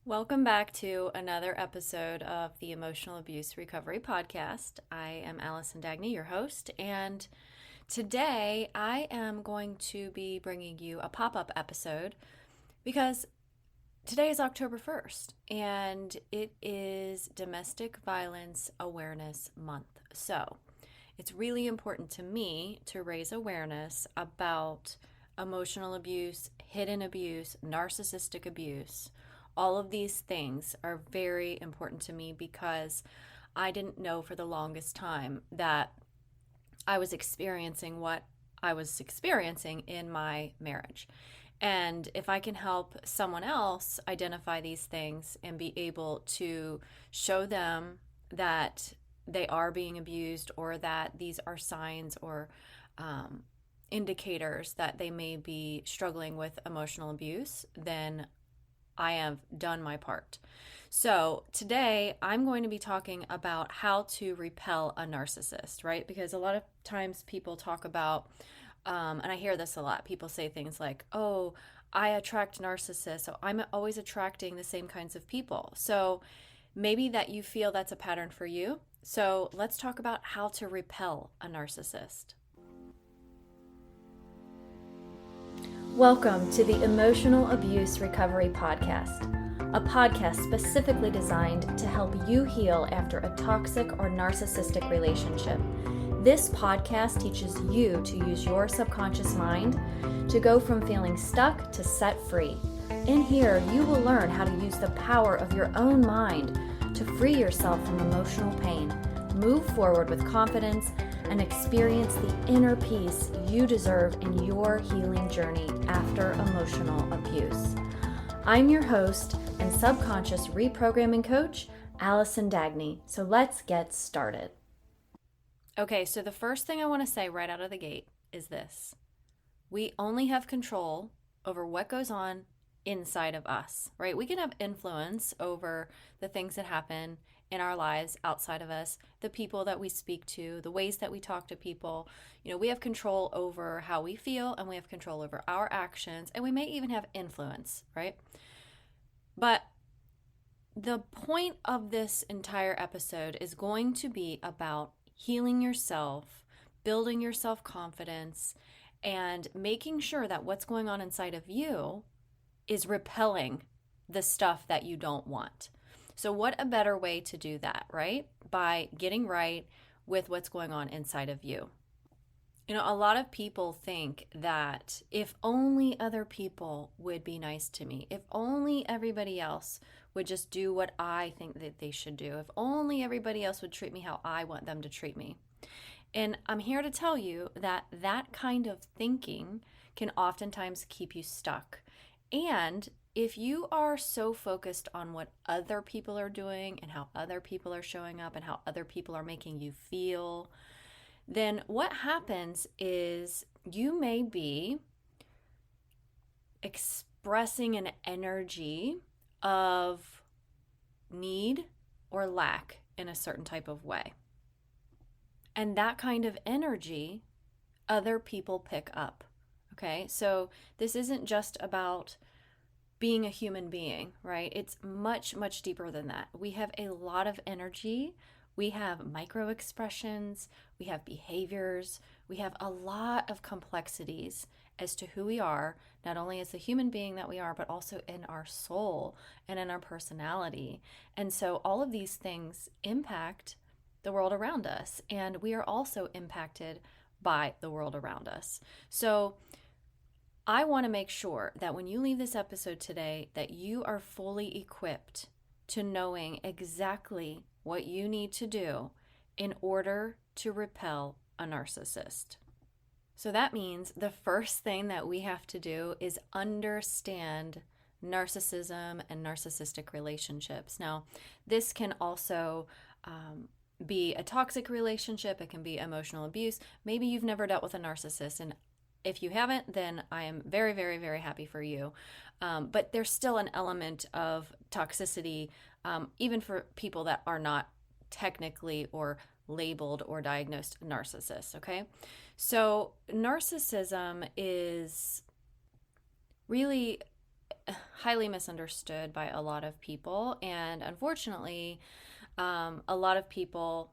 Welcome back to another episode of the Emotional Abuse Recovery Podcast. I am Allison Dagny, your host, and today I am going to be bringing you a pop-up episode because today is October 1st and it is Domestic Violence Awareness Month. So it's really important to me to raise awareness about emotional abuse, hidden abuse, narcissistic abuse. All of these things are very important to me because I didn't know for the longest time that I was experiencing what I was experiencing in my marriage. And if I can help someone else identify these things and be able to show them that they are being abused or that these are signs or indicators that they may be struggling with emotional abuse, then I have done my part. So today I'm going to be talking about how to repel a narcissist, right? Because a lot of times people talk about, and I hear this a lot, people say things like, oh, I attract narcissists, so I'm always attracting the same kinds of people. So maybe that you feel that's a pattern for you. So let's talk about how to repel a narcissist. Welcome to the Emotional Abuse Recovery Podcast, a podcast specifically designed to help you heal after a toxic or narcissistic relationship. This podcast teaches you to use your subconscious mind to go from feeling stuck to set free. In here, you will learn how to use the power of your own mind to free yourself from emotional pain, move forward with confidence, and experience the inner peace you deserve in your healing journey after emotional abuse. I'm your host and subconscious reprogramming coach, Allison Dagny. So let's get started. Okay, so the first thing I want to say right out of the gate is this. We only have control over what goes on inside of us, right? We can have influence over the things that happen in our lives outside of us, the people that we speak to, the ways that we talk to people. We have control over how we feel and we have control over our actions, and we may even have influence, right? But the point of this entire episode is going to be about healing yourself, building your self-confidence, and making sure that what's going on inside of you is repelling the stuff that you don't want. So what a better way to do that, right? By getting right with what's going on inside of you. A lot of people think that if only other people would be nice to me, if only everybody else would just do what I think that they should do, if only everybody else would treat me how I want them to treat me. And I'm here to tell you that that kind of thinking can oftentimes keep you stuck. And if you are so focused on what other people are doing and how other people are showing up and how other people are making you feel, then what happens is you may be expressing an energy of need or lack in a certain type of way. And that kind of energy, other people pick up. Okay, so this isn't just about being a human being, right? It's much, much deeper than that. We have a lot of energy. We have micro expressions. We have behaviors. We have a lot of complexities as to who we are, not only as the human being that we are, but also in our soul and in our personality. And so all of these things impact the world around us, and we are also impacted by the world around us. So I want to make sure that when you leave this episode today, that you are fully equipped to knowing exactly what you need to do in order to repel a narcissist. So that means the first thing that we have to do is understand narcissism and narcissistic relationships. Now, this can also be a toxic relationship. It can be emotional abuse. Maybe you've never dealt with a narcissist, and if you haven't, then I am very, very, very happy for you. But there's still an element of toxicity, even for people that are not technically or labeled or diagnosed narcissists, okay? So narcissism is really highly misunderstood by a lot of people. And unfortunately, a lot of people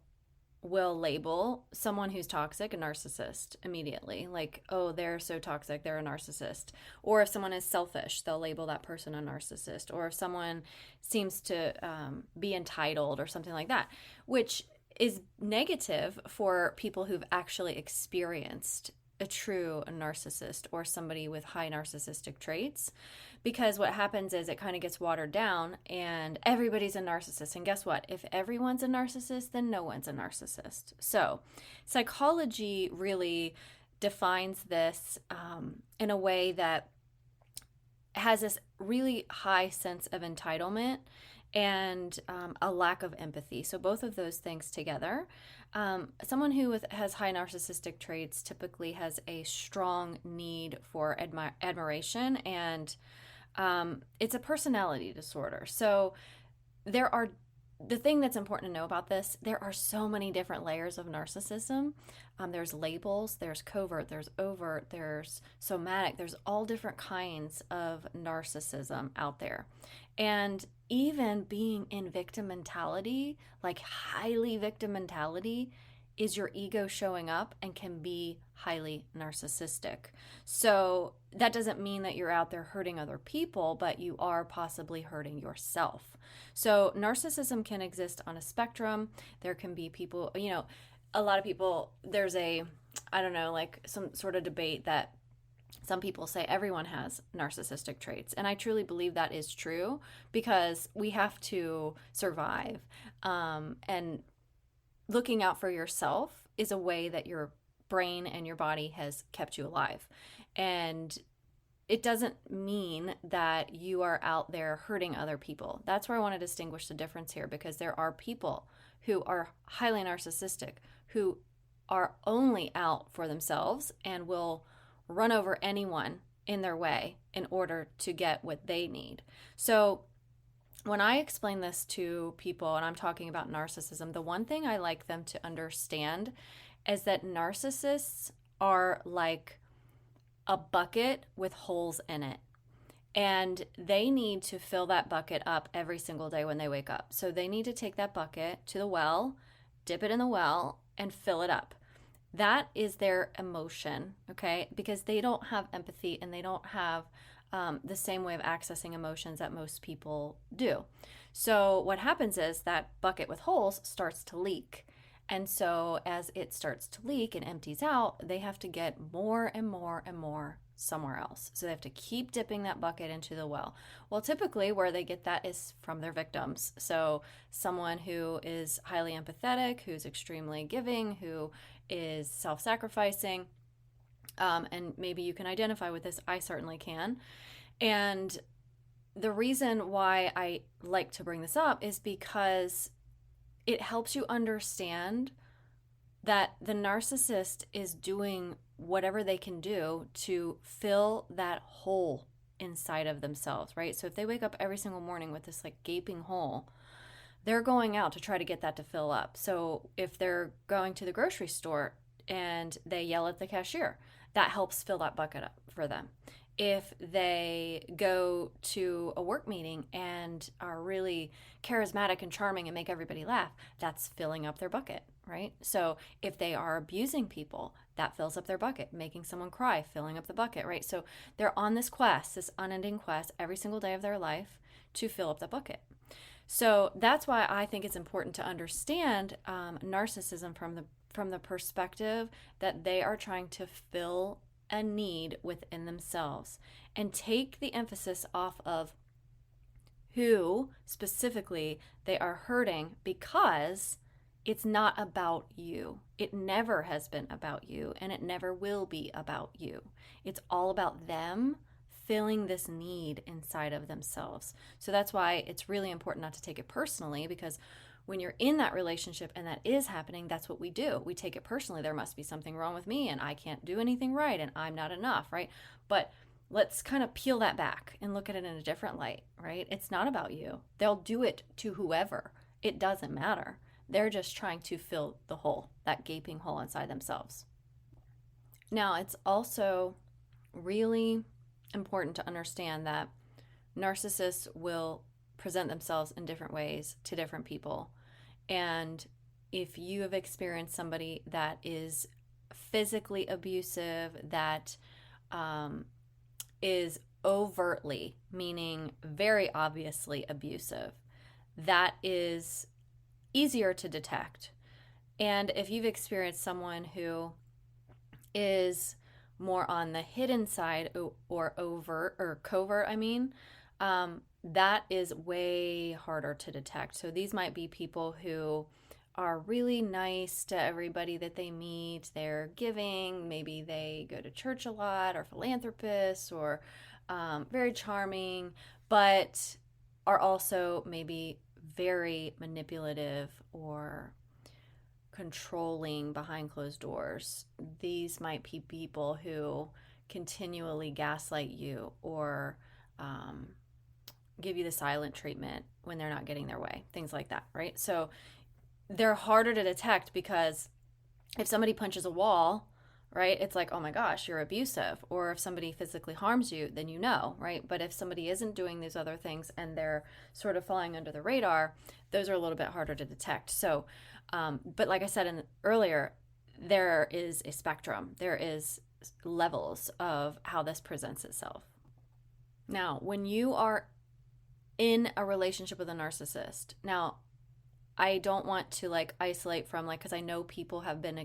will label someone who's toxic a narcissist immediately. Like, oh, they're so toxic, they're a narcissist. Or if someone is selfish, they'll label that person a narcissist. Or if someone seems to be entitled or something like that, which is negative for people who've actually experienced a true narcissist or somebody with high narcissistic traits, because what happens is it kind of gets watered down and everybody's a narcissist. And guess what? If everyone's a narcissist, then no one's a narcissist. So psychology really defines this in a way that has this really high sense of entitlement and a lack of empathy. So both of those things together. Someone who has high narcissistic traits typically has a strong need for admiration, and it's a personality disorder. So the thing that's important to know about this, there are so many different layers of narcissism. There's labels, there's covert, there's overt, there's somatic, there's all different kinds of narcissism out there. And even being in victim mentality, like highly victim mentality, is your ego showing up and can be highly narcissistic. So that doesn't mean that you're out there hurting other people, but you are possibly hurting yourself. So narcissism can exist on a spectrum. There can be people, a lot of people, there's like some sort of debate that some people say everyone has narcissistic traits. And I truly believe that is true because we have to survive. And looking out for yourself is a way that your brain and your body has kept you alive. And it doesn't mean that you are out there hurting other people. That's where I want to distinguish the difference here, because there are people who are highly narcissistic who are only out for themselves and will run over anyone in their way in order to get what they need. So when I explain this to people and I'm talking about narcissism, the one thing I like them to understand is that narcissists are like a bucket with holes in it. And they need to fill that bucket up every single day when they wake up. So they need to take that bucket to the well, dip it in the well, and fill it up. That is their emotion, okay? Because they don't have empathy and they don't have the same way of accessing emotions that most people do. So what happens is that bucket with holes starts to leak. And so as it starts to leak and empties out, they have to get more and more and more somewhere else. So they have to keep dipping that bucket into the well. Well, typically where they get that is from their victims. So someone who is highly empathetic, who's extremely giving, who is self-sacrificing, and maybe you can identify with this. I certainly can. And the reason why I like to bring this up is because it helps you understand that the narcissist is doing whatever they can do to fill that hole inside of themselves, right? So if they wake up every single morning with this like gaping hole, they're going out to try to get that to fill up. So if they're going to the grocery store and they yell at the cashier, that helps fill that bucket up for them. If they go to a work meeting and are really charismatic and charming and make everybody laugh, that's filling up their bucket, right? So if they are abusing people, that fills up their bucket, making someone cry, filling up the bucket, right? So they're on this quest, this unending quest every single day of their life to fill up the bucket. So that's why I think it's important to understand narcissism from the perspective that they are trying to fill a need within themselves and take the emphasis off of who specifically they are hurting, because it's not about you. It never has been about you, and it never will be about you. It's all about them filling this need inside of themselves. So that's why it's really important not to take it personally, because when you're in that relationship and that is happening, that's what we do. We take it personally. There must be something wrong with me and I can't do anything right and I'm not enough, right? But let's kind of peel that back and look at it in a different light, right? It's not about you. They'll do it to whoever. It doesn't matter. They're just trying to fill the hole, that gaping hole inside themselves. Now, it's also really important to understand that narcissists will present themselves in different ways to different people. And if you have experienced somebody that is physically abusive, that is overtly, meaning very obviously abusive, that is easier to detect. And if you've experienced someone who is more on the hidden side or overt or covert, that is way harder to detect. So these might be people who are really nice to everybody that they meet. They're giving, maybe they go to church a lot, or philanthropists, or very charming, but are also maybe very manipulative or controlling behind closed doors. These might be people who continually gaslight you or give you the silent treatment when they're not getting their way, things like that, right? So they're harder to detect because if somebody punches a wall, right, it's like, oh my gosh, you're abusive. Or if somebody physically harms you, then you know, right? But if somebody isn't doing these other things and they're sort of flying under the radar, those are a little bit harder to detect. So, but like I said earlier, there is a spectrum. There is levels of how this presents itself. Now, when you are in a relationship with a narcissist, now, I don't want to isolate from because I know people have been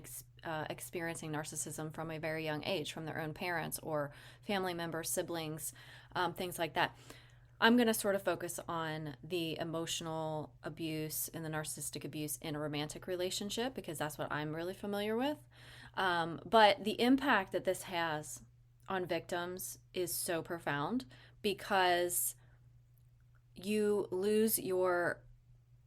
experiencing narcissism from a very young age, from their own parents or family members, siblings, things like that. I'm going to sort of focus on the emotional abuse and the narcissistic abuse in a romantic relationship because that's what I'm really familiar with. But the impact that this has on victims is so profound because you lose your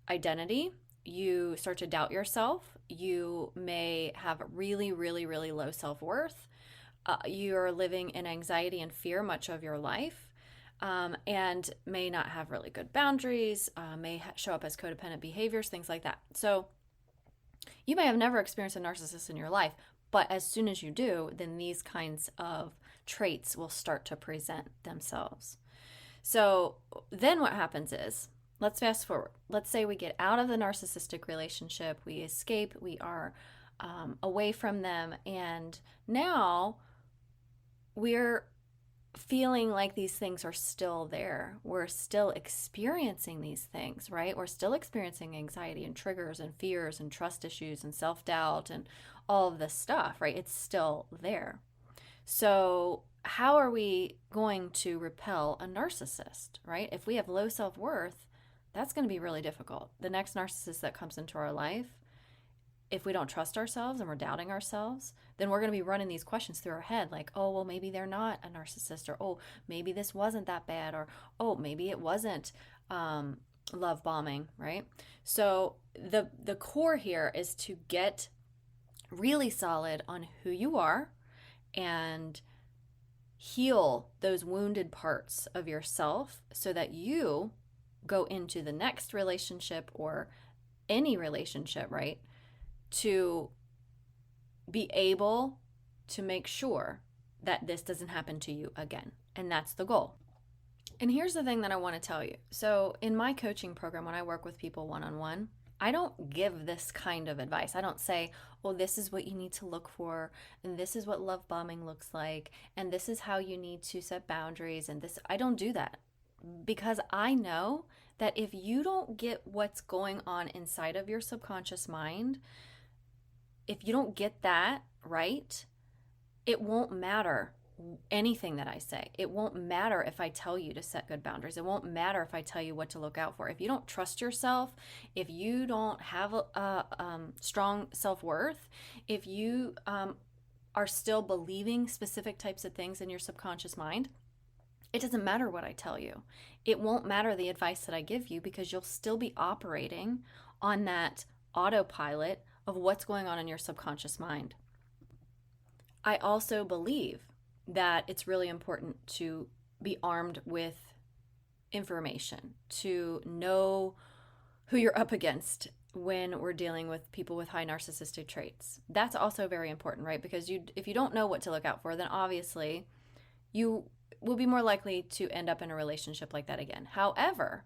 identity, you start to doubt yourself, you may have really, really, really low self-worth, you're living in anxiety and fear much of your life, and may not have really good boundaries, may show up as codependent behaviors, things like that. So you may have never experienced a narcissist in your life, but as soon as you do, then these kinds of traits will start to present themselves. So then what happens is, let's fast forward. Let's say we get out of the narcissistic relationship, we escape, we are away from them, and now we're feeling like these things are still there. We're still experiencing these things, right? We're still experiencing anxiety and triggers and fears and trust issues and self-doubt and all of this stuff, right? It's still there. So how are we going to repel a narcissist, right? If we have low self-worth, that's going to be really difficult. The next narcissist that comes into our life, if we don't trust ourselves and we're doubting ourselves, then we're going to be running these questions through our head like, oh, well, maybe they're not a narcissist, or, oh, maybe this wasn't that bad, or, oh, maybe it wasn't love bombing, right? So the core here is to get really solid on who you are and heal those wounded parts of yourself so that you go into the next relationship or any relationship, right, to be able to make sure that this doesn't happen to you again. And that's the goal. And here's the thing that I want to tell you. So in my coaching program, when I work with people one-on-one, I don't give this kind of advice. I don't say, well, this is what you need to look for, and this is what love bombing looks like, and this is how you need to set boundaries, and this. I don't do that because I know that if you don't get what's going on inside of your subconscious mind, if you don't get that right, it won't matter anything that I say. It won't matter if I tell you to set good boundaries. It won't matter if I tell you what to look out for. If you don't trust yourself, if you don't have a strong self-worth, if you are still believing specific types of things in your subconscious mind, it doesn't matter what I tell you. It won't matter the advice that I give you because you'll still be operating on that autopilot of what's going on in your subconscious mind. I also believe that it's really important to be armed with information, to know who you're up against when we're dealing with people with high narcissistic traits. That's also very important, right? Because if you don't know what to look out for, then obviously you will be more likely to end up in a relationship like that again. However,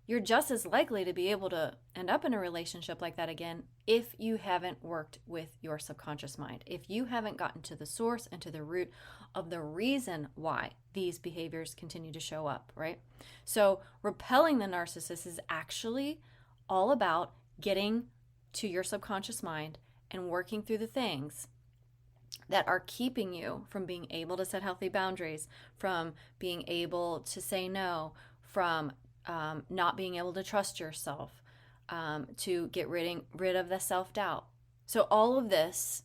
you're just as likely to be able to end up in a relationship like that again if you haven't worked with your subconscious mind, if you haven't gotten to the source and to the root of the reason why these behaviors continue to show up, right? So repelling the narcissist is actually all about getting to your subconscious mind and working through the things that are keeping you from being able to set healthy boundaries, from being able to say no, from not being able to trust yourself, to get rid of the self-doubt. So all of this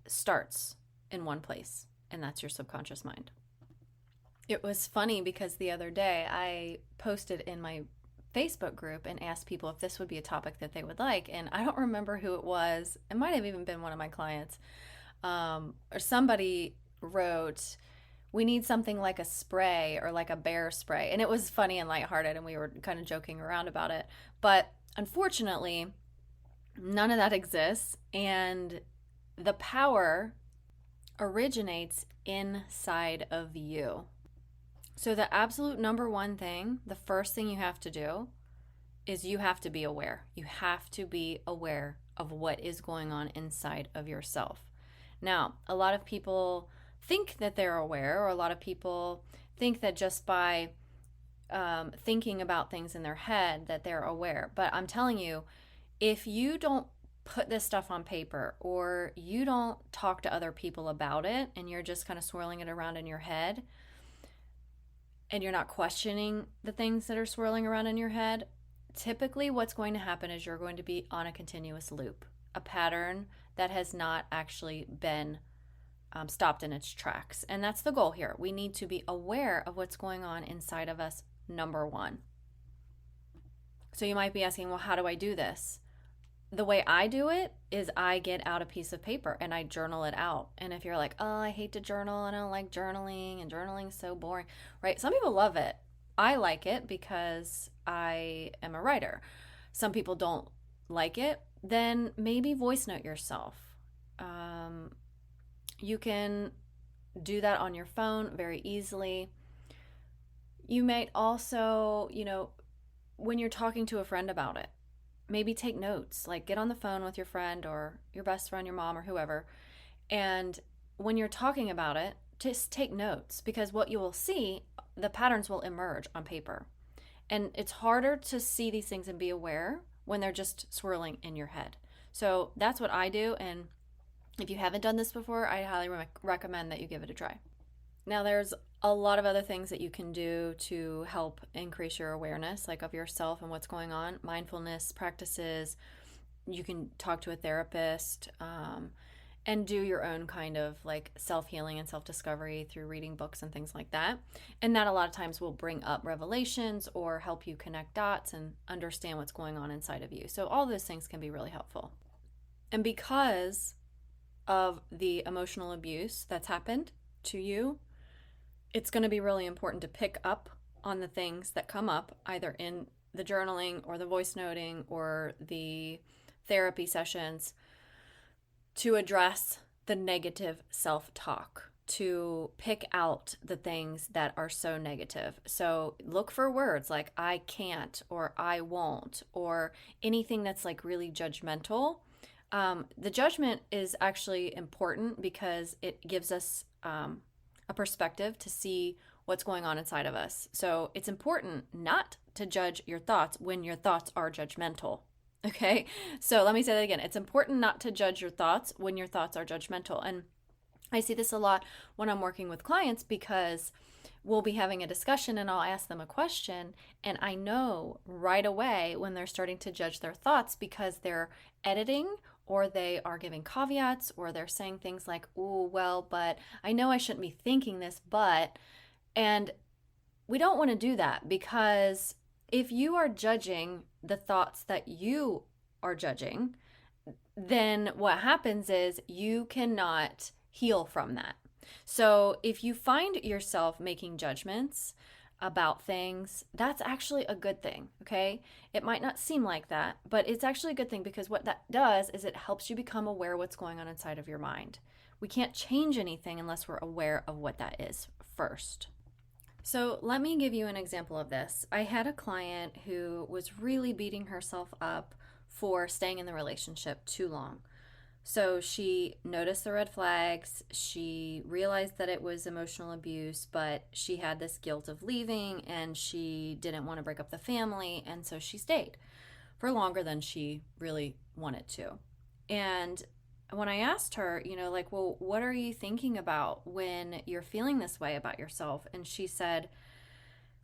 starts in one place, and that's your subconscious mind. It was funny because the other day I posted in my Facebook group and asked people if this would be a topic that they would like, and I don't remember who it was. It might have even been one of my clients, or somebody wrote, we need something like a spray or like a bear spray. And it was funny and lighthearted, and we were kind of joking around about it. But unfortunately, none of that exists. And the power originates inside of you. So the absolute number one thing, the first thing you have to do is you have to be aware. You have to be aware of what is going on inside of yourself. Now, a lot of people think that they're aware, or a lot of people think that just by thinking about things in their head that they're aware. But I'm telling you, if you don't put this stuff on paper, or you don't talk to other people about it, and you're just kind of swirling it around in your head, and you're not questioning the things that are swirling around in your head, typically what's going to happen is you're going to be on a continuous loop, a pattern that has not actually been stopped in its tracks. And that's the goal here. We need to be aware of what's going on inside of us, number one. So you might be asking, well, how do I do this? The way I do it is I get out a piece of paper and I journal it out. And if you're like, oh, I hate to journal, I don't like journaling, and journaling's so boring, right? Some people love it. I like it because I am a writer. Some people don't like it. Then maybe voice note yourself. You can do that on your phone very easily. You might also, when you're talking to a friend about it, maybe take notes, like get on the phone with your friend or your best friend, your mom, or whoever. And when you're talking about it, just take notes, because what you will see, the patterns will emerge on paper. And it's harder to see these things and be aware when they're just swirling in your head. So that's what I do. And if you haven't done this before, I highly recommend that you give it a try. Now, there's a lot of other things that you can do to help increase your awareness, like of yourself and what's going on. Mindfulness practices. You can talk to a therapist, and do your own kind of like self-healing and self-discovery through reading books and things like that. And that a lot of times will bring up revelations or help you connect dots and understand what's going on inside of you. So all those things can be really helpful. And because of the emotional abuse that's happened to you, it's going to be really important to pick up on the things that come up either in the journaling or the voice noting or the therapy sessions, to address the negative self-talk, to pick out the things that are so negative. So look for words like I can't, or I won't, or anything that's like really judgmental. The judgment is actually important because it gives us a perspective to see what's going on inside of us. So it's important not to judge your thoughts when your thoughts are judgmental. Okay, so let me say that again. It's important not to judge your thoughts when your thoughts are judgmental. And I see this a lot when I'm working with clients, because we'll be having a discussion and I'll ask them a question, and I know right away when they're starting to judge their thoughts because they're editing, or they are giving caveats, or they're saying things like, oh, well, but I know I shouldn't be thinking this, but, and we don't want to do that, because if you are judging the thoughts that you are judging, then what happens is you cannot heal from that. So if you find yourself making judgments about things, that's actually a good thing, okay? It might not seem like that, but it's actually a good thing, because what that does is it helps you become aware of what's going on inside of your mind. We can't change anything unless we're aware of what that is first. So let me give you an example of this. I had a client who was really beating herself up for staying in the relationship too long. So she noticed the red flags. She realized that it was emotional abuse, but she had this guilt of leaving and she didn't want to break up the family. And so she stayed for longer than she really wanted to. And when I asked her, like, well, what are you thinking about when you're feeling this way about yourself? And she said,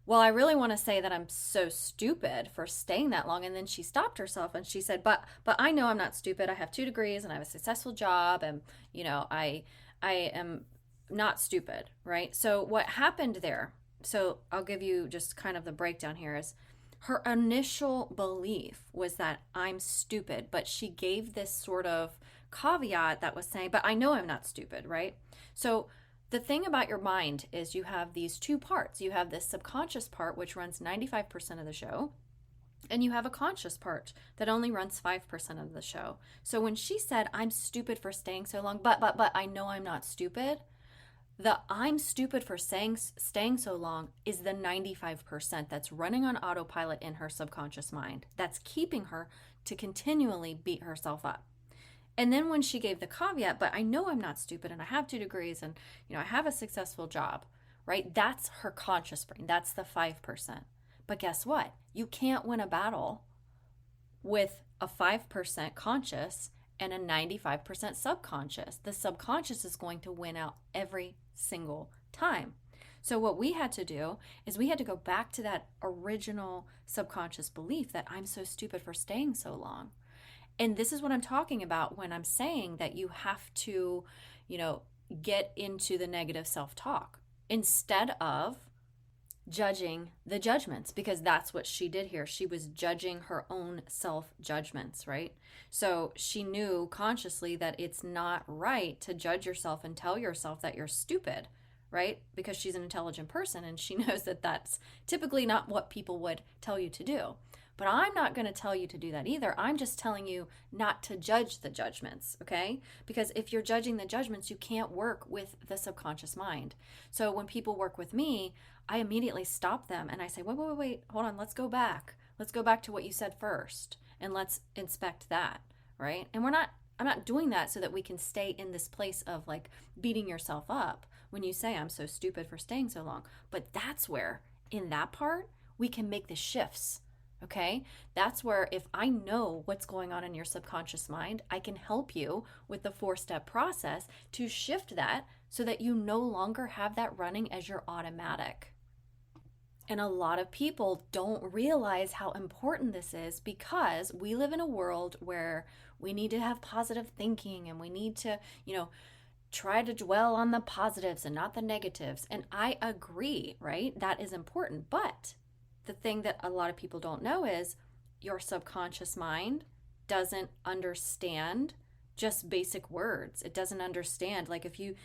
well, I really want to say that I'm so stupid for staying that long. And then she stopped herself and she said, but I know I'm not stupid. I have 2 degrees and I have a successful job, and I am not stupid, right? So what happened there? So I'll give you just kind of the breakdown here. Is her initial belief was that I'm stupid, but she gave this sort of caveat that was saying, but I know I'm not stupid, right? So the thing about your mind is you have these 2 parts. You have this subconscious part, which runs 95% of the show, and you have a conscious part that only runs 5% of the show. So when she said, I'm stupid for staying so long, but I know I'm not stupid, the I'm stupid for staying so long is the 95% that's running on autopilot in her subconscious mind. That's keeping her to continually beat herself up. And then when she gave the caveat, but I know I'm not stupid and I have 2 degrees and I have a successful job, right? That's her conscious brain. That's the 5%. But guess what? You can't win a battle with a 5% conscious and a 95% subconscious. The subconscious is going to win out every single time. So what we had to do is we had to go back to that original subconscious belief that I'm so stupid for staying so long. And this is what I'm talking about when I'm saying that you have to, get into the negative self-talk instead of judging the judgments, because that's what she did here. She was judging her own self-judgments, right? So she knew consciously that it's not right to judge yourself and tell yourself that you're stupid, right? Because she's an intelligent person and she knows that that's typically not what people would tell you to do. But I'm not going to tell you to do that either. I'm just telling you not to judge the judgments, okay? Because if you're judging the judgments, you can't work with the subconscious mind. So when people work with me, I immediately stop them and I say, wait, hold on, let's go back. Let's go back to what you said first and let's inspect that, right? And I'm not doing that so that we can stay in this place of like beating yourself up when you say I'm so stupid for staying so long. But that's where, in that part, we can make the shifts. Okay, that's where if I know what's going on in your subconscious mind, I can help you with the 4-step process to shift that so that you no longer have that running as your automatic. And a lot of people don't realize how important this is because we live in a world where we need to have positive thinking and we need to, try to dwell on the positives and not the negatives. And I agree, right? That is important. But the thing that a lot of people don't know is your subconscious mind doesn't understand just basic words. It doesn't understand. Like if you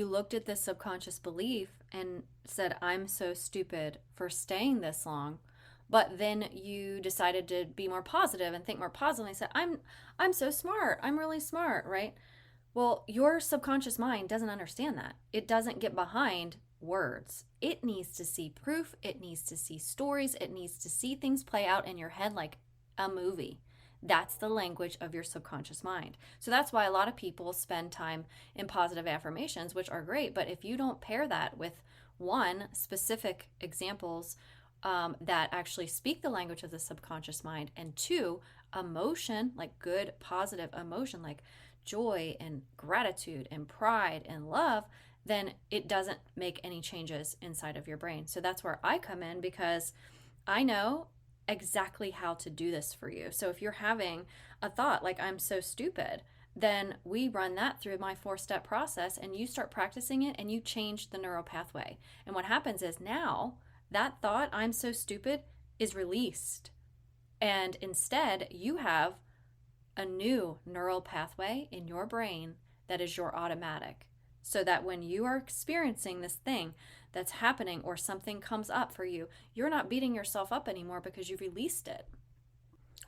looked at this subconscious belief and said, I'm so stupid for staying this long, but then you decided to be more positive and think more positively and said, I'm so smart. I'm really smart, right? Well, your subconscious mind doesn't understand that. It doesn't get behind words. It needs to see proof. It needs to see stories. It needs to see things play out in your head like a movie. That's the language of your subconscious mind. So that's why a lot of people spend time in positive affirmations, which are great. But if you don't pair that with one, specific examples that actually speak the language of the subconscious mind, and 2, emotion, like good, positive emotion, like joy and gratitude and pride and love, then it doesn't make any changes inside of your brain. So that's where I come in because I know exactly how to do this for you. So if you're having a thought like I'm so stupid, then we run that through my 4-step process and you start practicing it and you change the neural pathway. And what happens is now that thought, I'm so stupid, is released. And instead you have a new neural pathway in your brain that is your automatic. So that when you are experiencing this thing that's happening or something comes up for you, you're not beating yourself up anymore because you've released it.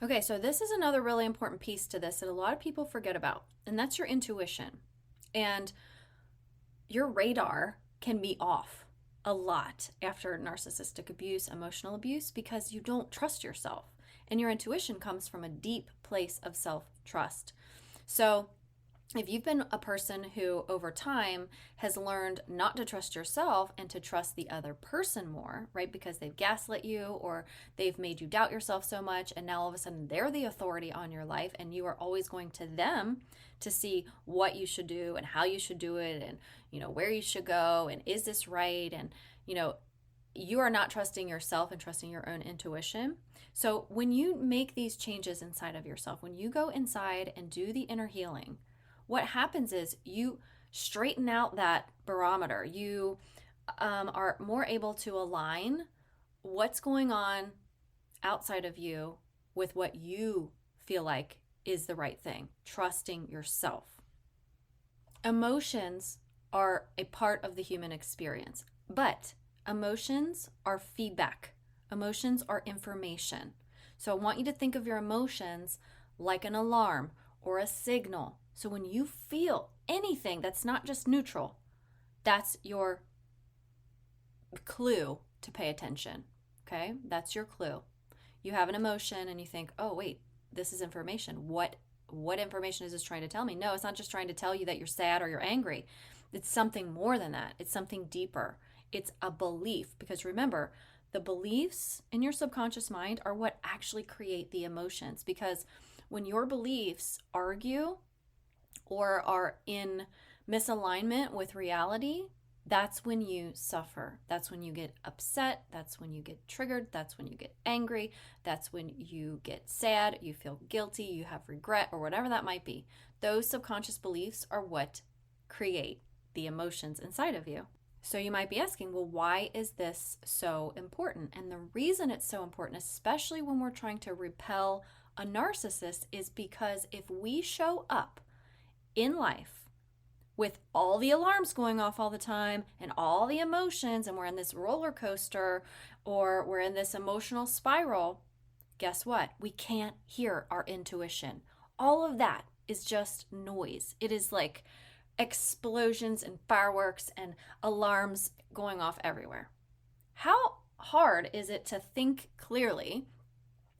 Okay, so this is another really important piece to this that a lot of people forget about, and that's your intuition. And your radar can be off. a lot after narcissistic abuse, emotional abuse, because you don't trust yourself. And your intuition comes from a deep place of self-trust. So if you've been a person who over time has learned not to trust yourself and to trust the other person more, right? Because they've gaslit you or they've made you doubt yourself so much, and now all of a sudden they're the authority on your life and you are always going to them to see what you should do and how you should do it and, where you should go and is this right? And, you are not trusting yourself and trusting your own intuition. So when you make these changes inside of yourself, when you go inside and do the inner healing, what happens is you straighten out that barometer. You are more able to align what's going on outside of you with what you feel like is the right thing, trusting yourself. Emotions are a part of the human experience, but emotions are feedback. Emotions are information. So I want you to think of your emotions like an alarm or a signal. So when you feel anything that's not just neutral, that's your clue to pay attention, okay? That's your clue. You have an emotion and you think, oh, wait, this is information. What information is this trying to tell me? No, it's not just trying to tell you that you're sad or you're angry. It's something more than that. It's something deeper. It's a belief, because remember, the beliefs in your subconscious mind are what actually create the emotions, because when your beliefs argue or are in misalignment with reality, that's when you suffer. That's when you get upset. That's when you get triggered. That's when you get angry. That's when you get sad. You feel guilty. You have regret, or whatever that might be. Those subconscious beliefs are what create the emotions inside of you. So you might be asking, well, why is this so important? And the reason it's so important, especially when we're trying to repel a narcissist, is because if we show up in life with all the alarms going off all the time and all the emotions, and we're in this roller coaster or we're in this emotional spiral, guess what? We can't hear our intuition. All of that is just noise. It is like explosions and fireworks and alarms going off everywhere. How hard is it to think clearly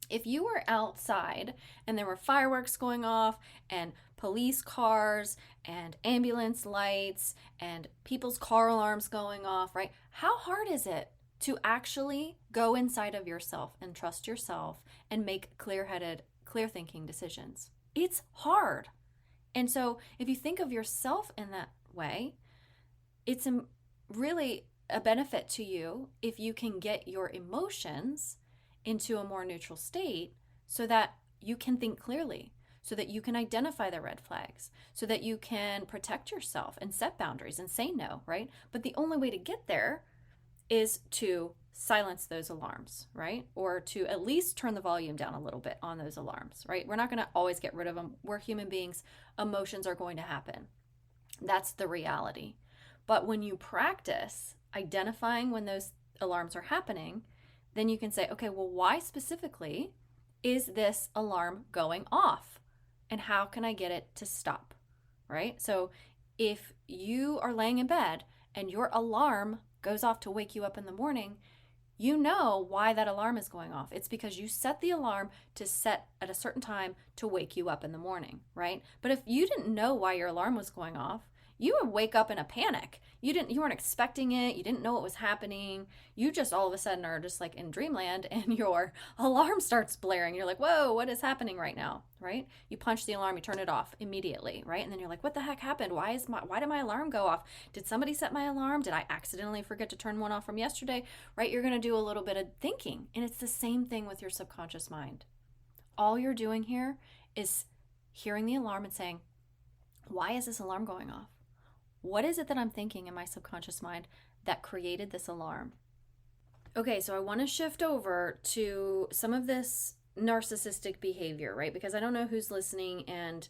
if you were outside and there were fireworks going off and police cars and ambulance lights and people's car alarms going off, right? How hard is it to actually go inside of yourself and trust yourself and make clear-headed, clear-thinking decisions? It's hard. And so if you think of yourself in that way, it's really a benefit to you if you can get your emotions into a more neutral state so that you can think clearly, so that you can identify the red flags, so that you can protect yourself and set boundaries and say no, right? But the only way to get there is to silence those alarms, right? Or to at least turn the volume down a little bit on those alarms, right? We're not going to always get rid of them. We're human beings. Emotions are going to happen. That's the reality. But when you practice identifying when those alarms are happening, then you can say, okay, well, why specifically is this alarm going off? And how can I get it to stop, right? So if you are laying in bed and your alarm goes off to wake you up in the morning, you know why that alarm is going off. It's because you set the alarm to set at a certain time to wake you up in the morning, right? But if you didn't know why your alarm was going off, you would wake up in a panic. You weren't expecting it. You didn't know what was happening. You just all of a sudden are just like in dreamland and your alarm starts blaring. You're like, whoa, what is happening right now, right? You punch the alarm, you turn it off immediately, right? And then you're like, what the heck happened? Why did my alarm go off? Did somebody set my alarm? Did I accidentally forget to turn one off from yesterday, right? You're going to do a little bit of thinking. And it's the same thing with your subconscious mind. All you're doing here is hearing the alarm and saying, why is this alarm going off? What is it that I'm thinking in my subconscious mind that created this alarm? Okay, so I want to shift over to some of this narcissistic behavior, right? Because I don't know who's listening and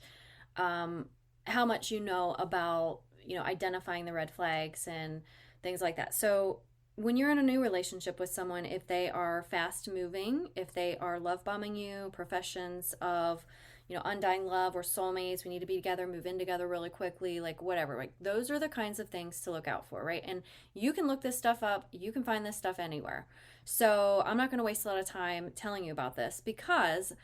how much you know about, identifying the red flags and things like that. So when you're in a new relationship with someone, if they are fast moving, if they are love bombing you, professions of, undying love or soulmates. We need to be together, move in together really quickly, like whatever. Like those are the kinds of things to look out for, right? And you can look this stuff up. You can find this stuff anywhere. So I'm not going to waste a lot of time telling you about this because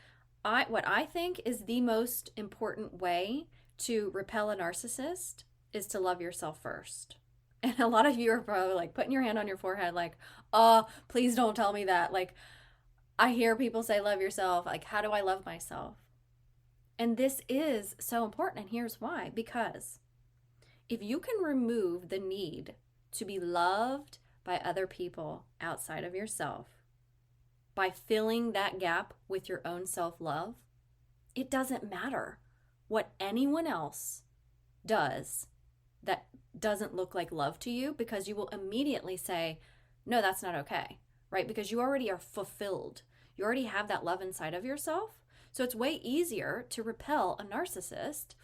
what I think is the most important way to repel a narcissist is to love yourself first. And a lot of you are probably like putting your hand on your forehead, like, oh, please don't tell me that. Like, I hear people say, love yourself. Like, how do I love myself? And this is so important. And here's why. Because if you can remove the need to be loved by other people outside of yourself by filling that gap with your own self-love, it doesn't matter what anyone else does that doesn't look like love to you, because you will immediately say, no, that's not okay, right? Because you already are fulfilled. You already have that love inside of yourself. So it's way easier to repel a narcissist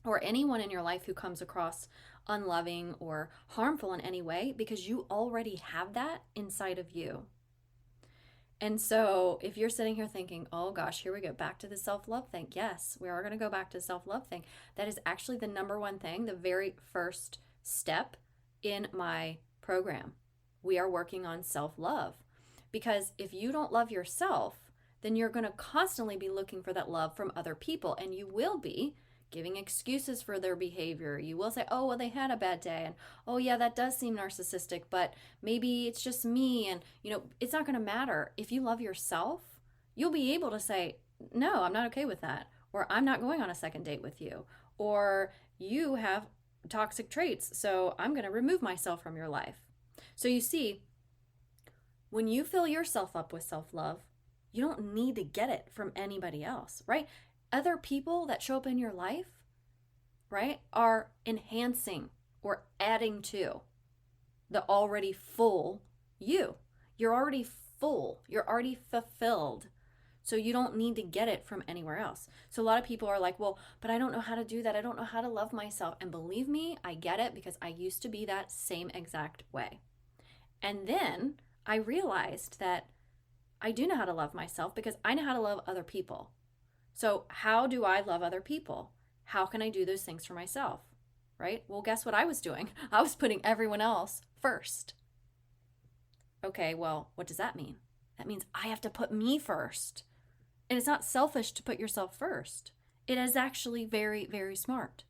or anyone in your life who comes across unloving or harmful in any way, because you already have that inside of you. And so if you're sitting here thinking, oh gosh, here we go, back to the self-love thing. Yes, we are going to go back to the self-love thing. That is actually the number one thing, the very first step in my program. We are working on self-love. Because if you don't love yourself, then you're going to constantly be looking for that love from other people. And you will be giving excuses for their behavior. You will say, oh, well, they had a bad day. And, oh, yeah, that does seem narcissistic, but maybe it's just me. And, it's not going to matter. If you love yourself, you'll be able to say, no, I'm not okay with that. Or I'm not going on a second date with you. Or you have toxic traits, so I'm going to remove myself from your life. So you see, when you fill yourself up with self-love, you don't need to get it from anybody else, right? Other people that show up in your life, right, are enhancing or adding to the already full you. You're already full. You're already fulfilled. So you don't need to get it from anywhere else. So a lot of people are like, well, but I don't know how to do that. I don't know how to love myself. And believe me, I get it, because I used to be that same exact way. And then I realized that I do know how to love myself because I know how to love other people. So how do I love other people? How can I do those things for myself, right? Well, guess what I was doing? I was putting everyone else first. Okay, well, what does that mean? That means I have to put me first. And it's not selfish to put yourself first. It is actually very, very smart.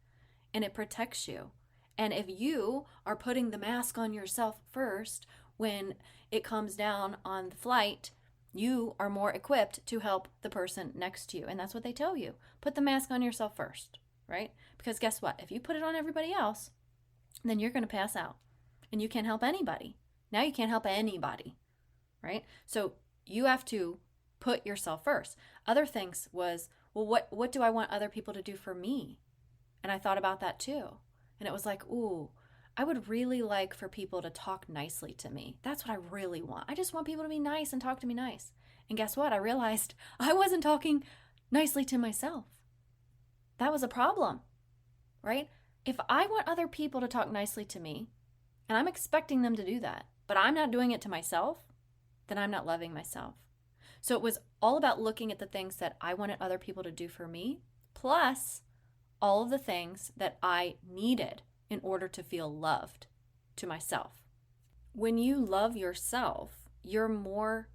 And it protects you. And if you are putting the mask on yourself first, when it comes down on the flight, you are more equipped to help the person next to you. And that's what they tell you. Put the mask on yourself first, right? Because guess what? If you put it on everybody else, then you're going to pass out. And you can't help anybody. Now you can't help anybody, right? So you have to put yourself first. Other things was, well, what do I want other people to do for me? And I thought about that too. And it was like, ooh, I would really like for people to talk nicely to me. That's what I really want. I just want people to be nice and talk to me nice. And guess what? I realized I wasn't talking nicely to myself. That was a problem, right? If I want other people to talk nicely to me, and I'm expecting them to do that, but I'm not doing it to myself, then I'm not loving myself. So it was all about looking at the things that I wanted other people to do for me, plus all of the things that I needed in order to feel loved to myself. When you love yourself, you're more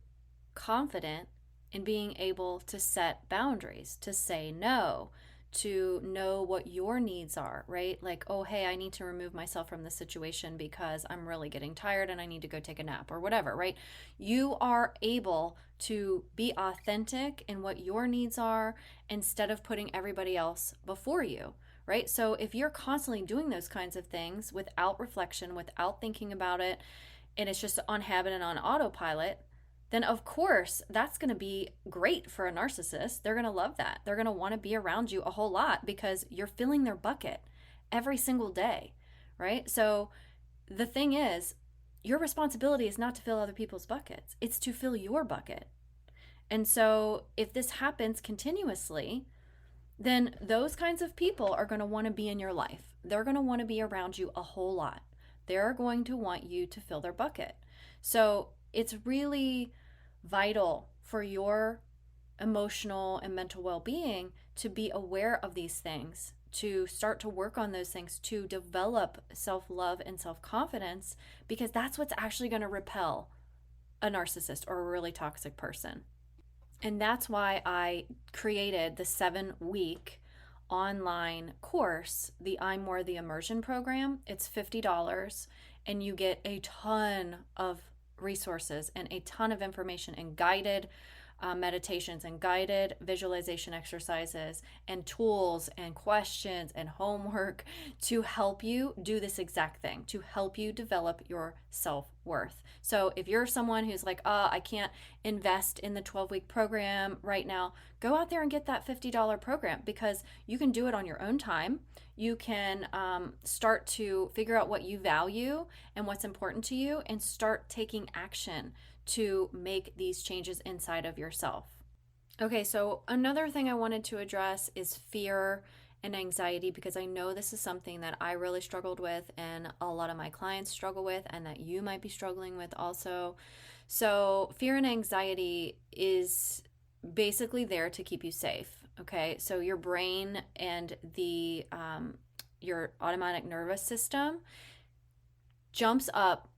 confident in being able to set boundaries, to say no, to know what your needs are, right? Like, oh, hey, I need to remove myself from this situation because I'm really getting tired and I need to go take a nap or whatever, right? You are able to be authentic in what your needs are instead of putting everybody else before you. Right? So if you're constantly doing those kinds of things without reflection, without thinking about it, and it's just on habit and on autopilot, then of course that's going to be great for a narcissist. They're going to love that. They're going to want to be around you a whole lot because you're filling their bucket every single day, right? So the thing is, your responsibility is not to fill other people's buckets. It's to fill your bucket. And so if this happens continuously, then those kinds of people are going to want to be in your life. They're going to want to be around you a whole lot. They're going to want you to fill their bucket. So it's really vital for your emotional and mental well-being to be aware of these things, to start to work on those things, to develop self-love and self-confidence, because that's what's actually going to repel a narcissist or a really toxic person. And that's why I created the 7-week online course, the I'm Worthy Immersion program. It's $50 and you get a ton of resources and a ton of information and guided meditations and guided visualization exercises and tools and questions and homework to help you do this exact thing, to help you develop your self-worth. So if you're someone who's like, I can't invest in the 12-week program right now, go out there and get that $50 program, because you can do it on your own time. You can start to figure out what you value and what's important to you and start taking action to make these changes inside of yourself. Okay, so another thing I wanted to address is fear and anxiety, because I know this is something that I really struggled with and a lot of my clients struggle with, and that you might be struggling with also. So fear and anxiety is basically there to keep you safe. Okay, so your brain and your automatic nervous system jumps up,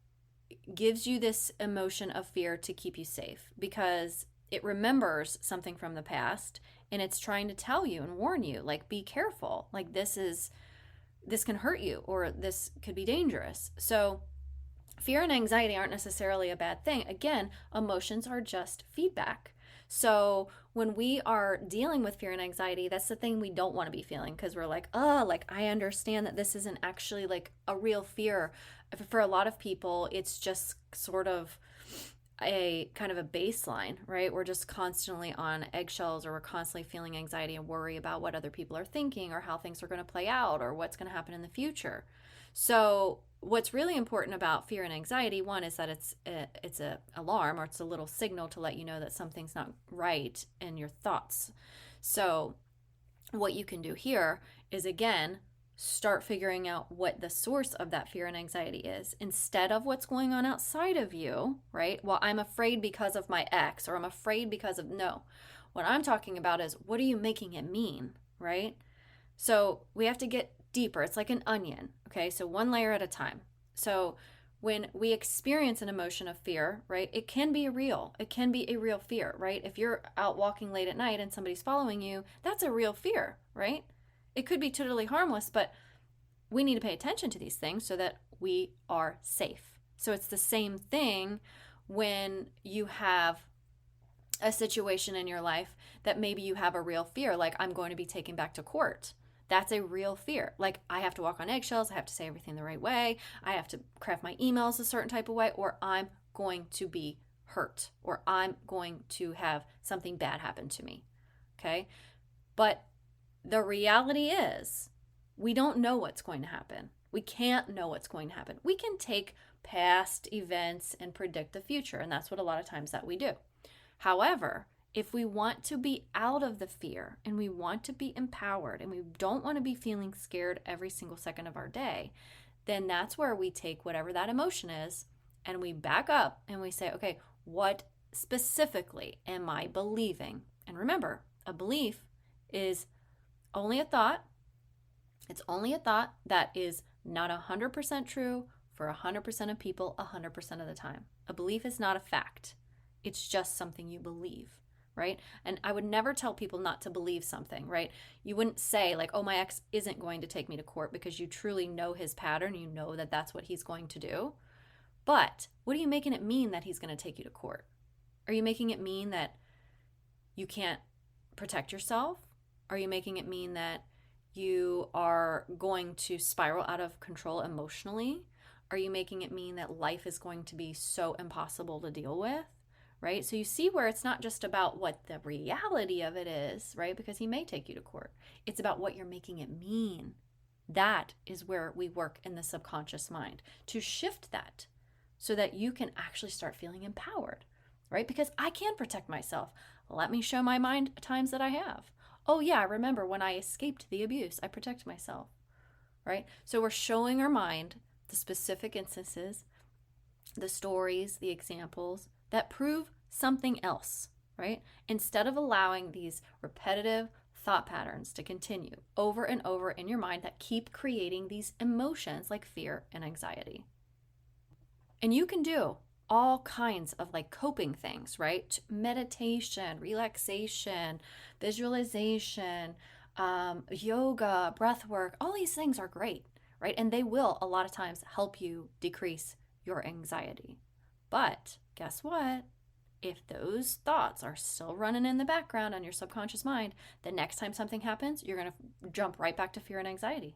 gives you this emotion of fear to keep you safe, because it remembers something from the past and it's trying to tell you and warn you, like, be careful, like this can hurt you, or this could be dangerous. So fear and anxiety aren't necessarily a bad thing. Again, emotions are just feedback. So when we are dealing with fear and anxiety, that's the thing we don't want to be feeling, because we're like, I understand that this isn't actually like a real fear. For a lot of people, it's just sort of a kind of a baseline, right? We're just constantly on eggshells, or we're constantly feeling anxiety and worry about what other people are thinking, or how things are going to play out, or what's going to happen in the future. So what's really important about fear and anxiety, one, is that it's a alarm, or it's a little signal to let you know that something's not right in your thoughts. So what you can do here is, again, start figuring out what the source of that fear and anxiety is, instead of what's going on outside of you, right? Well, I'm afraid because of my ex, or I'm afraid because of, no. What I'm talking about is, what are you making it mean, right? So we have to get deeper. It's like an onion, okay? So one layer at a time. So when we experience an emotion of fear, right, it can be real fear, right? If you're out walking late at night and somebody's following you, that's a real fear, right? It could be totally harmless, but we need to pay attention to these things so that we are safe. So it's the same thing when you have a situation in your life that maybe you have a real fear, like, I'm going to be taken back to court. That's a real fear. Like, I have to walk on eggshells, I have to say everything the right way, I have to craft my emails a certain type of way, or I'm going to be hurt, or I'm going to have something bad happen to me, okay? But the reality is, we don't know what's going to happen. We can't know what's going to happen. We can take past events and predict the future, and that's what a lot of times that we do. However, if we want to be out of the fear, and we want to be empowered, and we don't want to be feeling scared every single second of our day, then that's where we take whatever that emotion is and we back up and we say, okay, what specifically am I believing? And remember, a belief is only a thought. It's only a thought that is not 100% true for 100% of people 100% of the time. A belief is not a fact. It's just something you believe, right? And I would never tell people not to believe something, right? You wouldn't say like, oh, my ex isn't going to take me to court, because you truly know his pattern. You know that that's what he's going to do. But what are you making it mean that he's going to take you to court? Are you making it mean that you can't protect yourself? Are you making it mean that you are going to spiral out of control emotionally? Are you making it mean that life is going to be so impossible to deal with? Right? So you see where it's not just about what the reality of it is, right? Because he may take you to court. It's about what you're making it mean. That is where we work in the subconscious mind to shift that so that you can actually start feeling empowered, right? Because I can protect myself. Let me show my mind times that I have. Oh yeah, I remember when I escaped the abuse, I protected myself, right? So we're showing our mind the specific instances, the stories, the examples that prove something else, right? Instead of allowing these repetitive thought patterns to continue over and over in your mind that keep creating these emotions like fear and anxiety. And you can do all kinds of like coping things, right? Meditation, relaxation, visualization, yoga, breath work, all these things are great, right? And they will a lot of times help you decrease your anxiety. But guess what? If those thoughts are still running in the background on your subconscious mind, the next time something happens, you're going to jump right back to fear and anxiety.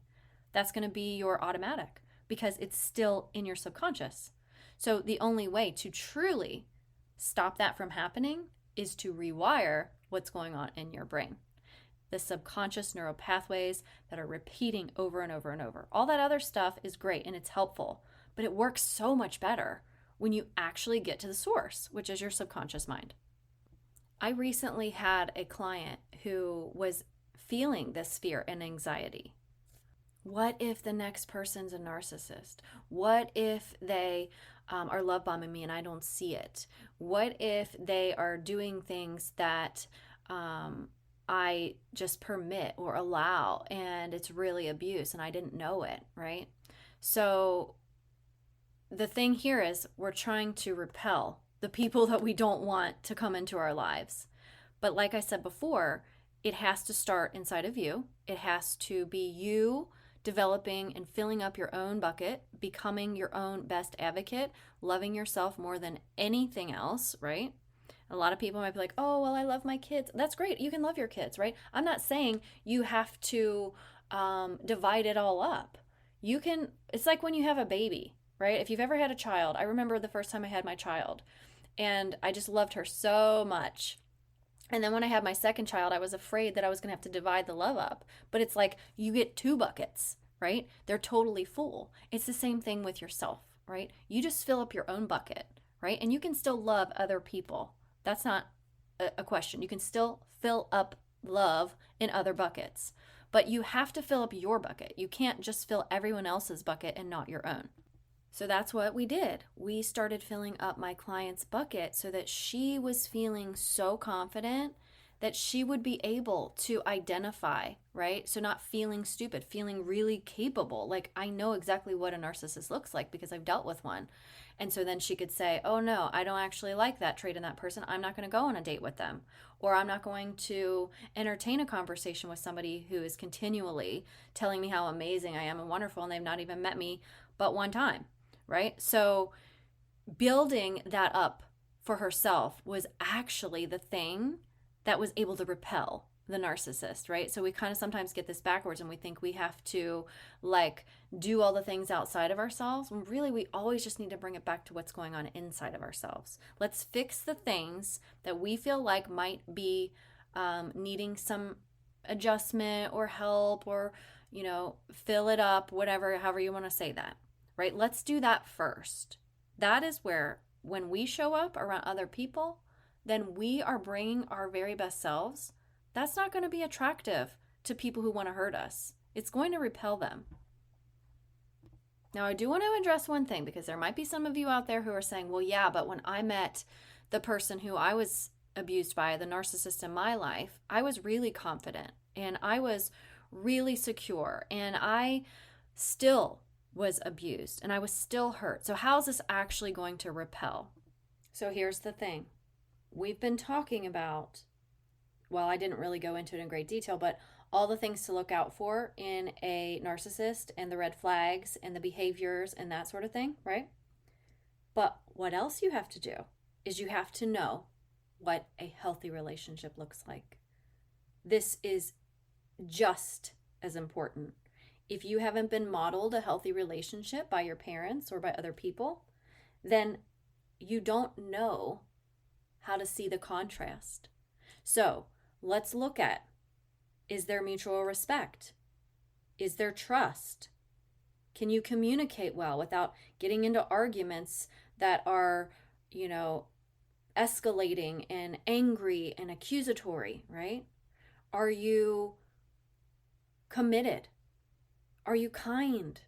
That's going to be your automatic because it's still in your subconscious. So the only way to truly stop that from happening is to rewire what's going on in your brain. The subconscious neural pathways that are repeating over and over and over. All that other stuff is great and it's helpful, but it works so much better when you actually get to the source, which is your subconscious mind. I recently had a client who was feeling this fear and anxiety. What if the next person's a narcissist? What if they are love bombing me and I don't see it? What if they are doing things that I just permit or allow and it's really abuse and I didn't know it, right? So the thing here is we're trying to repel the people that we don't want to come into our lives. But like I said before, it has to start inside of you. It has to be you developing and filling up your own bucket, becoming your own best advocate, loving yourself more than anything else, right? A lot of people might be like, oh, well, I love my kids. That's great. You can love your kids, right? I'm not saying you have to divide it all up. You can, it's like when you have a baby, right? If you've ever had a child, I remember the first time I had my child and I just loved her so much. And then when I had my second child, I was afraid that I was going to have to divide the love up. But it's like you get two buckets, right? They're totally full. It's the same thing with yourself, right? You just fill up your own bucket, right? And you can still love other people. That's not a question. You can still fill up love in other buckets. But you have to fill up your bucket. You can't just fill everyone else's bucket and not your own. So that's what we did. We started filling up my client's bucket so that she was feeling so confident that she would be able to identify, right? So not feeling stupid, feeling really capable. Like I know exactly what a narcissist looks like because I've dealt with one. And so then she could say, oh no, I don't actually like that trait in that person. I'm not going to go on a date with them. Or I'm not going to entertain a conversation with somebody who is continually telling me how amazing I am and wonderful and they've not even met me but one time. Right? So building that up for herself was actually the thing that was able to repel the narcissist, right? So we kind of sometimes get this backwards and we think we have to like do all the things outside of ourselves when really we always just need to bring it back to what's going on inside of ourselves. Let's fix the things that we feel like might be needing some adjustment or help or, fill it up, whatever, however you want to say that. Right? Let's do that first. That is where, when we show up around other people, then we are bringing our very best selves. That's not going to be attractive to people who want to hurt us. It's going to repel them. Now, I do want to address one thing because there might be some of you out there who are saying, well, yeah, but when I met the person who I was abused by, the narcissist in my life, I was really confident and I was really secure and I still was abused and I was still hurt. So how's this actually going to repel? So here's the thing. We've been talking about, well, I didn't really go into it in great detail, but all the things to look out for in a narcissist and the red flags and the behaviors and that sort of thing, right? But what else you have to do is you have to know what a healthy relationship looks like. This is just as important. If you haven't been modeled a healthy relationship by your parents or by other people, then you don't know how to see the contrast. So let's look at, is there mutual respect? Is there trust? Can you communicate well without getting into arguments that are, escalating and angry and accusatory, right? Are you committed? Are you kind?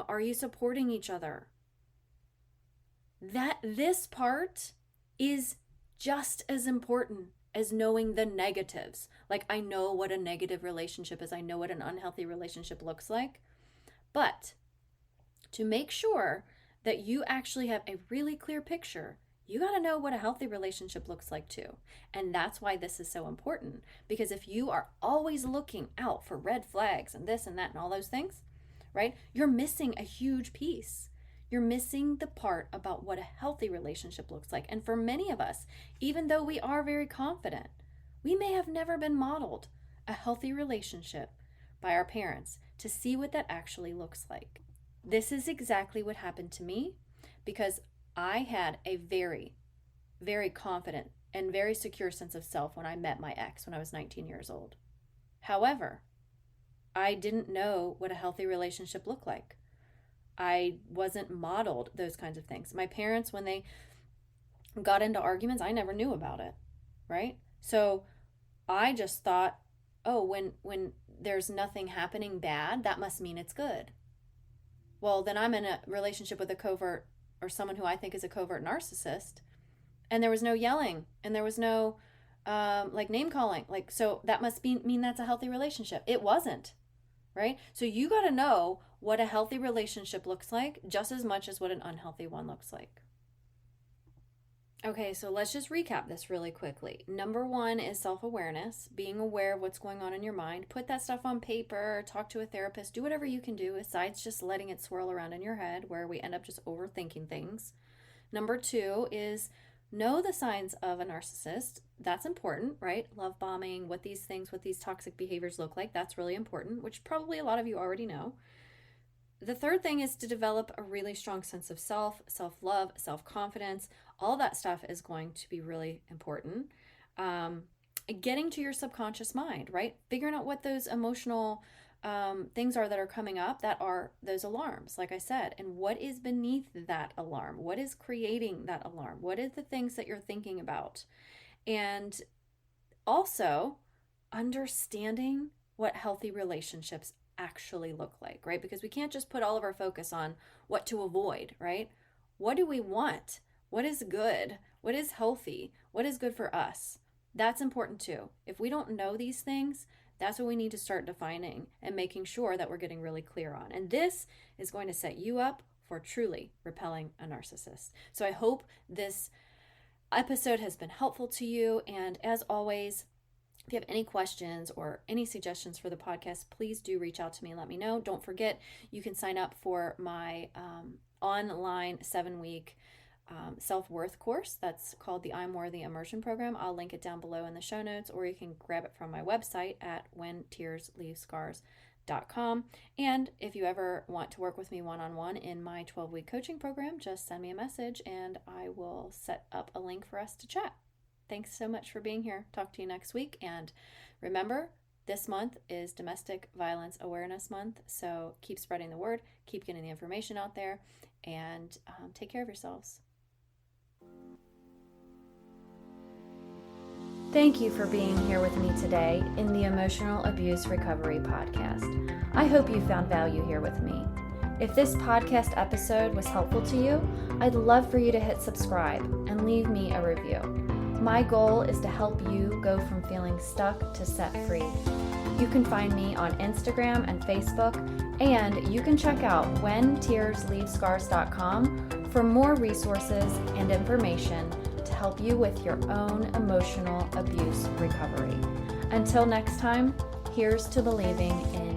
Are you supporting each other? This part is just as important as knowing the negatives. Like, I know what a negative relationship is. I know what an unhealthy relationship looks like. But to make sure that you actually have a really clear picture, you got to know what a healthy relationship looks like too. And that's why this is so important. Because if you are always looking out for red flags and this and that and all those things, right, you're missing a huge piece. You're missing the part about what a healthy relationship looks like. And for many of us, even though we are very confident, we may have never been modeled a healthy relationship by our parents to see what that actually looks like. This is exactly what happened to me, because I had a very, very confident and very secure sense of self when I met my ex when I was 19 years old. However, I didn't know what a healthy relationship looked like. I wasn't modeled those kinds of things. My parents, when they got into arguments, I never knew about it, right? So I just thought, oh, when there's nothing happening bad, that must mean it's good. Well, then I'm in a relationship with a covert, or someone who I think is a covert narcissist, and there was no yelling, and there was no name calling. So that must mean that's a healthy relationship. It wasn't, right? So you got to know what a healthy relationship looks like just as much as what an unhealthy one looks like. Okay, so let's just recap this really quickly. Number 1 is self-awareness, being aware of what's going on in your mind. Put that stuff on paper, talk to a therapist, do whatever you can do besides just letting it swirl around in your head where we end up just overthinking things. Number 2 is know the signs of a narcissist. That's important, right? Love bombing, what these toxic behaviors look like. That's really important, which probably a lot of you already know. The third thing is to develop a really strong sense of self, self-love, self-confidence. All that stuff is going to be really important. Getting to your subconscious mind, right? Figuring out what those emotional things are that are coming up, that are those alarms, like I said, and what is beneath that alarm? What is creating that alarm? What is the things that you're thinking about? And also understanding what healthy relationships actually look like, right? Because we can't just put all of our focus on what to avoid, right? What do we want? What is good? What is healthy? What is good for us? That's important too. If we don't know these things, that's what we need to start defining and making sure that we're getting really clear on. And this is going to set you up for truly repelling a narcissist. So I hope this episode has been helpful to you. And as always, if you have any questions or any suggestions for the podcast, please do reach out to me and let me know. Don't forget, you can sign up for my online 7-week self-worth course. That's called the I'm Worthy Immersion Program. I'll link it down below in the show notes, or you can grab it from my website at whentearsleavescars.com. And if you ever want to work with me one-on-one in my 12-week coaching program, just send me a message and I will set up a link for us to chat. Thanks so much for being here. Talk to you next week. And remember, this month is Domestic Violence Awareness Month. So keep spreading the word, keep getting the information out there, and take care of yourselves. Thank you for being here with me today in the Emotional Abuse Recovery Podcast. I hope you found value here with me. If this podcast episode was helpful to you, I'd love for you to hit subscribe and leave me a review. My goal is to help you go from feeling stuck to set free. You can find me on Instagram and Facebook, and you can check out whentearsleavescars.com for more resources and information to help you with your own emotional abuse recovery. Until next time, here's to believing in